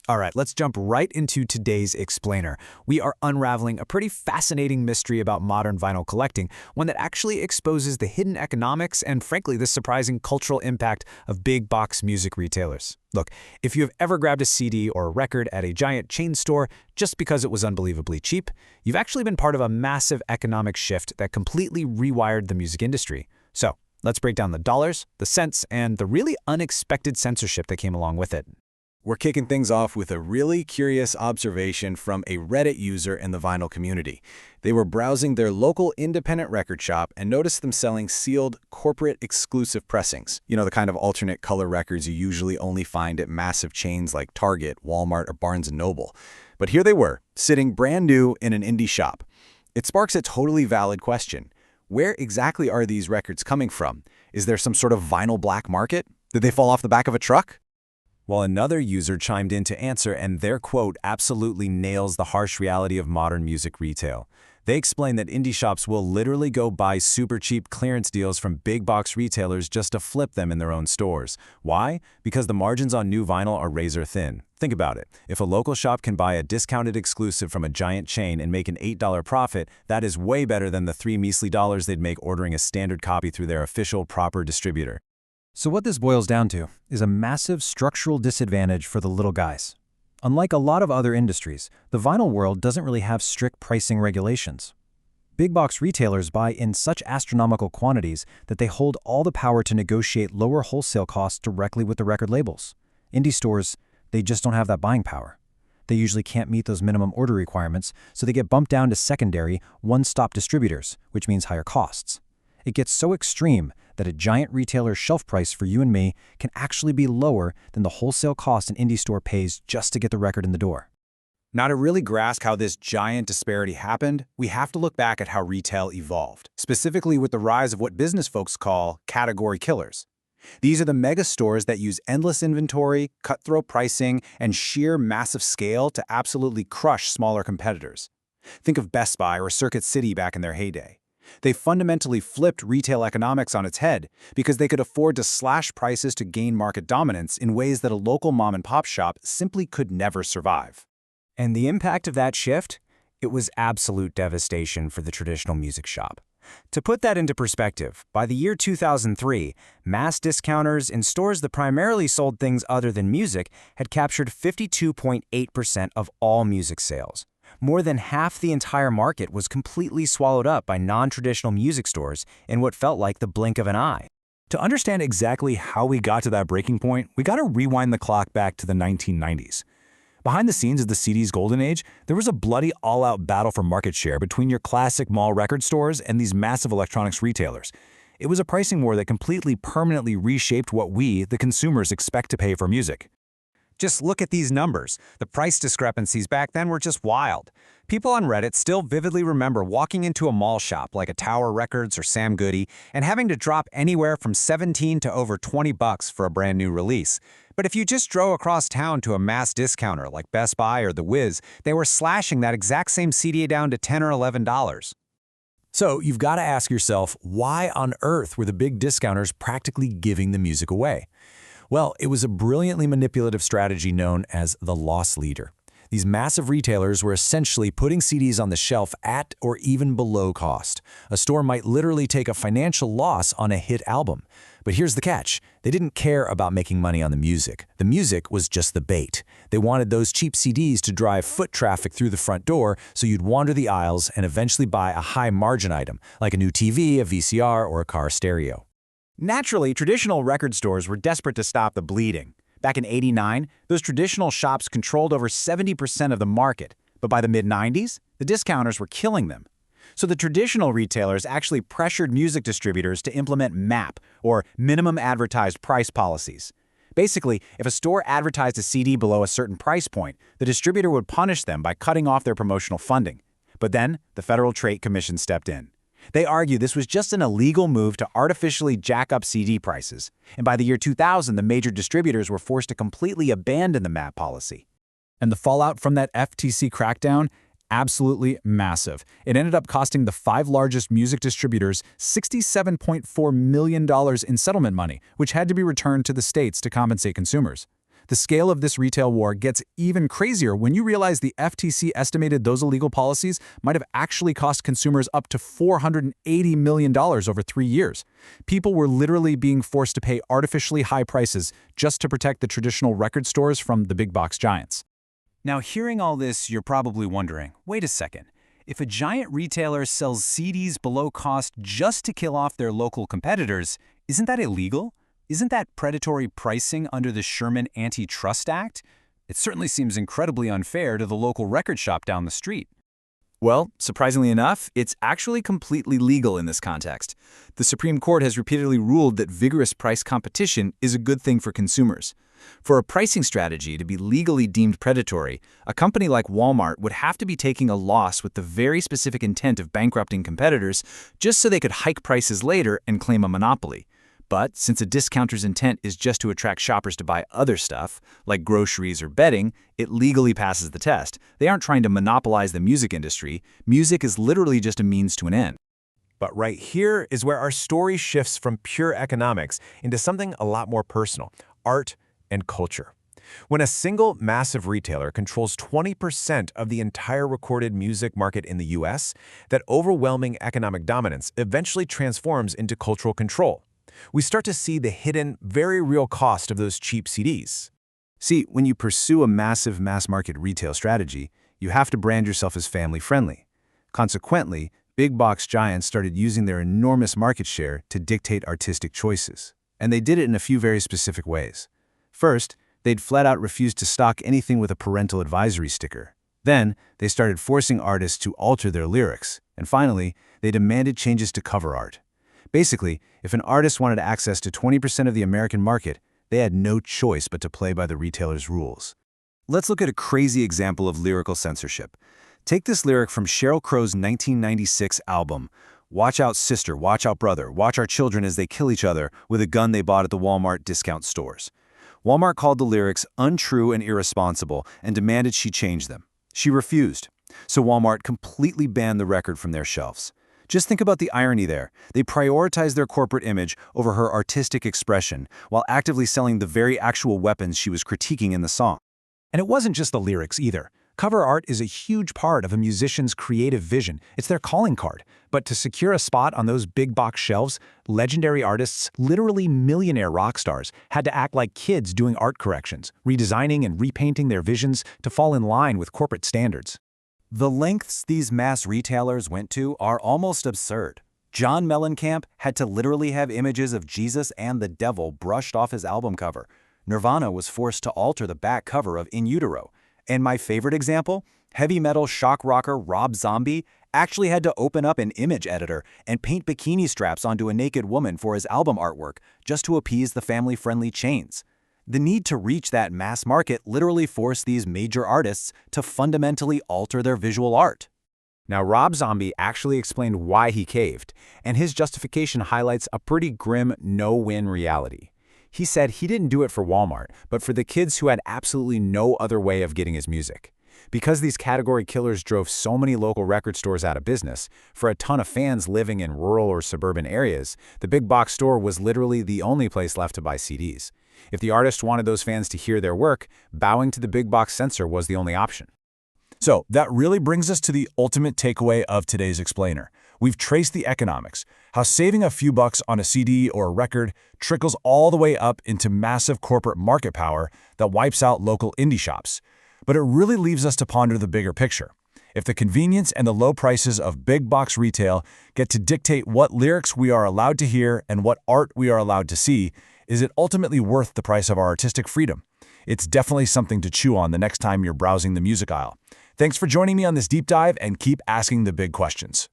All right, let's jump right into today's explainer. We are unraveling a pretty fascinating mystery about modern vinyl collecting, one that actually exposes the hidden economics and, frankly, the surprising cultural impact of big box music retailers. Look, if you have ever grabbed a CD or a record at a giant chain store just because it was unbelievably cheap, you've actually been part of a massive economic shift that completely rewired the music industry. So, let's break down the dollars, the cents, and the really unexpected censorship that came along with it. We're kicking things off with a really curious observation from a Reddit user in the vinyl community. They were browsing their local independent record shop and noticed them selling sealed, corporate exclusive pressings. You know, the kind of alternate color records you usually only find at massive chains like Target, Walmart, or Barnes & Noble. But here they were, sitting brand new in an indie shop. It sparks a totally valid question. Where exactly are these records coming from? Is there some sort of vinyl black market? Did they fall off the back of a truck? While another user chimed in to answer, and their quote absolutely nails the harsh reality of modern music retail. They explain that indie shops will literally go buy super cheap clearance deals from big box retailers just to flip them in their own stores. Why? Because the margins on new vinyl are razor thin. Think about it. If a local shop can buy a discounted exclusive from a giant chain and make an $8 profit, that is way better than the $3 measly they'd make ordering a standard copy through their official proper distributor. So what this boils down to is a massive structural disadvantage for the little guys. Unlike a lot of other industries, the vinyl world doesn't really have strict pricing regulations. Big box retailers buy in such astronomical quantities that they hold all the power to negotiate lower wholesale costs directly with the record labels. Indie stores, they just don't have that buying power. They usually can't meet those minimum order requirements, so they get bumped down to secondary, one-stop distributors, which means higher costs. It gets so extreme that a giant retailer's shelf price for you and me can actually be lower than the wholesale cost an indie store pays just to get the record in the door. Now, to really grasp how this giant disparity happened, we have to look back at how retail evolved, specifically with the rise of what business folks call category killers. These are the mega stores that use endless inventory, cutthroat pricing, and sheer massive scale to absolutely crush smaller competitors. Think of Best Buy or Circuit City back in their heyday. They fundamentally flipped retail economics on its head because they could afford to slash prices to gain market dominance in ways that a local mom-and-pop shop simply could never survive. And the impact of that shift? It was absolute devastation for the traditional music shop. To put that into perspective, by the year 2003, mass discounters in stores that primarily sold things other than music had captured 52.8% of all music sales. More than half the entire market was completely swallowed up by non-traditional music stores in what felt like the blink of an eye. To understand exactly how we got to that breaking point, we got to rewind the clock back to the 1990s. Behind the scenes of the CD's golden age, there was a bloody all-out battle for market share between your classic mall record stores and these massive electronics retailers. It was a pricing war that completely permanently reshaped what we, the consumers, expect to pay for music. Just look at these numbers. The price discrepancies back then were just wild. People on Reddit still vividly remember walking into a mall shop like a Tower Records or Sam Goody and having to drop anywhere from $17 to over $20 for a brand new release. But if you just drove across town to a mass discounter like Best Buy or The Wiz, they were slashing that exact same CD down to $10 or $11. So you've got to ask yourself, why on earth were the big discounters practically giving the music away? Well, it was a brilliantly manipulative strategy known as the loss leader. These massive retailers were essentially putting CDs on the shelf at or even below cost. A store might literally take a financial loss on a hit album. But here's the catch. They didn't care about making money on the music. The music was just the bait. They wanted those cheap CDs to drive foot traffic through the front door so you'd wander the aisles and eventually buy a high-margin item, like a new TV, a VCR, or a car stereo. Naturally, traditional record stores were desperate to stop the bleeding. Back in '89, those traditional shops controlled over 70% of the market, but by the mid-90s, the discounters were killing them. So the traditional retailers actually pressured music distributors to implement MAP, or minimum advertised price policies. Basically, if a store advertised a CD below a certain price point, the distributor would punish them by cutting off their promotional funding. But then, the Federal Trade Commission stepped in. They argue this was just an illegal move to artificially jack up CD prices, and by the year 2000, the major distributors were forced to completely abandon the MAP policy. And the fallout from that FTC crackdown? Absolutely massive. It ended up costing the 5 largest music distributors $67.4 million in settlement money, which had to be returned to the states to compensate consumers. The scale of this retail war gets even crazier when you realize the FTC estimated those illegal policies might have actually cost consumers up to $480 million over 3 years. People were literally being forced to pay artificially high prices just to protect the traditional record stores from the big box giants. Now, hearing all this, you're probably wondering, wait a second. If a giant retailer sells CDs below cost just to kill off their local competitors, isn't that illegal? Isn't that predatory pricing under the Sherman Antitrust Act? It certainly seems incredibly unfair to the local record shop down the street. Well, surprisingly enough, it's actually completely legal in this context. The Supreme Court has repeatedly ruled that vigorous price competition is a good thing for consumers. For a pricing strategy to be legally deemed predatory, a company like Walmart would have to be taking a loss with the very specific intent of bankrupting competitors just so they could hike prices later and claim a monopoly. But since a discounter's intent is just to attract shoppers to buy other stuff, like groceries or bedding, it legally passes the test. They aren't trying to monopolize the music industry. Music is literally just a means to an end. But right here is where our story shifts from pure economics into something a lot more personal: art and culture. When a single massive retailer controls 20% of the entire recorded music market in the US, that overwhelming economic dominance eventually transforms into cultural control. We start to see the hidden, very real cost of those cheap CDs. See, when you pursue a massive mass-market retail strategy, you have to brand yourself as family-friendly. Consequently, big box giants started using their enormous market share to dictate artistic choices. And they did it in a few very specific ways. First, they'd flat out refused to stock anything with a parental advisory sticker. Then, they started forcing artists to alter their lyrics. And finally, they demanded changes to cover art. Basically, if an artist wanted access to 20% of the American market, they had no choice but to play by the retailer's rules. Let's look at a crazy example of lyrical censorship. Take this lyric from Sheryl Crow's 1996 album, "Watch out sister, watch out brother, watch our children as they kill each other with a gun they bought at the Walmart discount stores." Walmart called the lyrics untrue and irresponsible and demanded she change them. She refused, so Walmart completely banned the record from their shelves. Just think about the irony there. They prioritized their corporate image over her artistic expression while actively selling the very actual weapons she was critiquing in the song. And it wasn't just the lyrics either. Cover art is a huge part of a musician's creative vision. It's their calling card. But to secure a spot on those big box shelves, legendary artists, literally millionaire rock stars, had to act like kids doing art corrections, redesigning and repainting their visions to fall in line with corporate standards. The lengths these mass retailers went to are almost absurd. John Mellencamp had to literally have images of Jesus and the devil brushed off his album cover. Nirvana was forced to alter the back cover of In Utero. And my favorite example, heavy metal shock rocker Rob Zombie actually had to open up an image editor and paint bikini straps onto a naked woman for his album artwork just to appease the family-friendly chains. The need to reach that mass market literally forced these major artists to fundamentally alter their visual art. Now, Rob Zombie actually explained why he caved, and his justification highlights a pretty grim no-win reality. He said he didn't do it for Walmart, but for the kids who had absolutely no other way of getting his music. Because these category killers drove so many local record stores out of business, for a ton of fans living in rural or suburban areas, the big box store was literally the only place left to buy CDs. If the artist wanted those fans to hear their work, bowing to the big box censor was the only option. So that really brings us to the ultimate takeaway of today's explainer. We've traced the economics, how saving a few bucks on a CD or a record trickles all the way up into massive corporate market power that wipes out local indie shops. But it really leaves us to ponder the bigger picture. If the convenience and the low prices of big box retail get to dictate what lyrics we are allowed to hear and what art we are allowed to see, is it ultimately worth the price of our artistic freedom? It's definitely something to chew on the next time you're browsing the music aisle. Thanks for joining me on this deep dive, and keep asking the big questions.